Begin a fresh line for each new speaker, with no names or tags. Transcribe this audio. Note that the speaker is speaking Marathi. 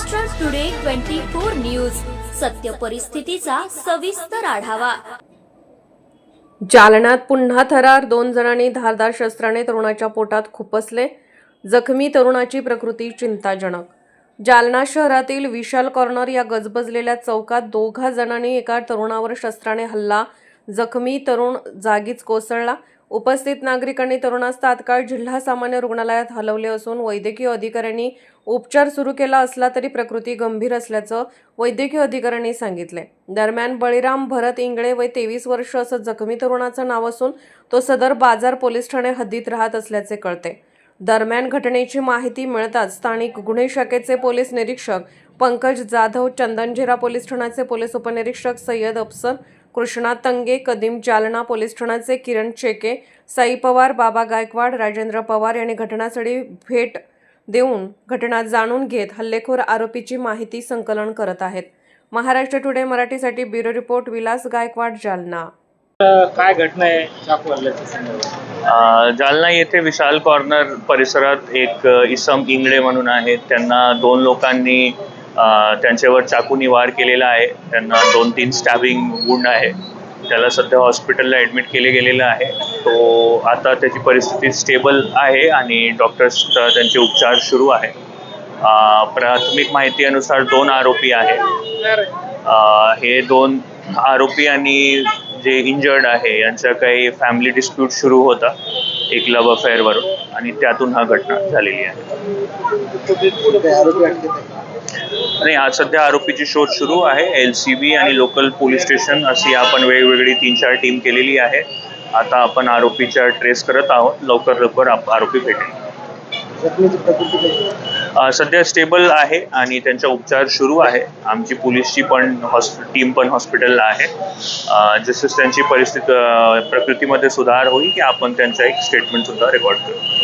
महाराष्ट्र टुडे 24 न्यूज, सत्य परिस्थितीचा सविस्तर आढावा।
जालन्यात पुन्हा थरार, 2 जणांनी धारदार शस्त्राने तरुणाच्या पोटात खुपसले। जखमी तरुणाची प्रकृती चिंताजनक। जालना शहरातील विशाल कॉर्नर या गजबजलेल्या चौकात 2 जणांनी एका तरुणावर शस्त्राने हल्ला। जखमी तरुण जागीच कोसळला। उपस्थित नागरिकांनी तरुणास तात्काळ जिल्हा सामान्य रुग्णालयात हलवले असून वैद्यकीय अधिकाऱ्यांनी उपचार सुरू केला असला तरी प्रकृती गंभीर असल्याचं वैद्यकीय अधिकाऱ्यांनी सांगितले। दरम्यान बळीराम भरत इंगळे वय 23 वर्ष असं जखमी तरुणाचं नाव असून तो सदर बाजार पोलीस ठाणे हद्दीत राहत असल्याचे कळते। दरम्यान घटनेची माहिती मिळताच स्थानिक गुन्हे शाखेचे पोलीस निरीक्षक पंकज जाधव, चंदनझिरा पोलीस ठाण्याचे पोलीस उपनिरीक्षक सय्यद अफसर कृष्णा तंगे, कदीम जालना पोलीस ठाण्याचे किरण चेके, साई पवार, बाबा गायकवाड, राजेंद्र पवार यांनी घटनास्थळी भेट देऊन घटना जाणून घेत हल्लेखोर आरोपीची माहिती संकलन करत आहेत। महाराष्ट्र टुडे मराठीसाठी ब्युरो रिपोर्ट विलास गायकवाड, जालना।
काय घटना आहे चाकू हल्ल्याच्या संदर्भात?
जालना येथे विशाल कॉर्नर परिसरात एक इसम इंगळे म्हणून आहेत। त्यांना 2 लोकांनी त्यांच्यावर चाकूनी वार केलेला आहे। त्यांना 2-3 स्टॅबिंग वुंड आहे। त्याला सध्या हॉस्पिटलला ॲडमिट केले गेलेलं आहे। तो आता त्याची परिस्थिती स्टेबल आहे आणि डॉक्टर्स त्यांचे उपचार सुरू आहे। प्राथमिक माहितीनुसार 2 आरोपी आहेत। हे 2 आरोपी आणि जे इंजर्ड आहे यांचा काही फॅमिली डिस्प्यूट सुरू होता एक लव्ह अफेअरवरून आणि त्यातून हा घटना झालेली आहे। आणि आज सध्या आरोपीची शोध सुरू आहे। LCB आणि लोकल पोलीस स्टेशन अशी आपण वेगवेगळी 3-4 टीम केलेली आहे। आता आपण आरोपीच्या ट्रेस करत आहोत। लवकर आरोपी भेटेल। सध्या स्टेबल आहे आणि त्यांचा उपचार सुरू आहे। आमची पोलीसची पण टीम पण हॉस्पिटलला आहे। जसं त्यांची परिस्थिती प्रकृतीमध्ये सुधार होईल की आपण त्यांचा एक स्टेटमेंट सुद्धा रेकॉर्ड करू।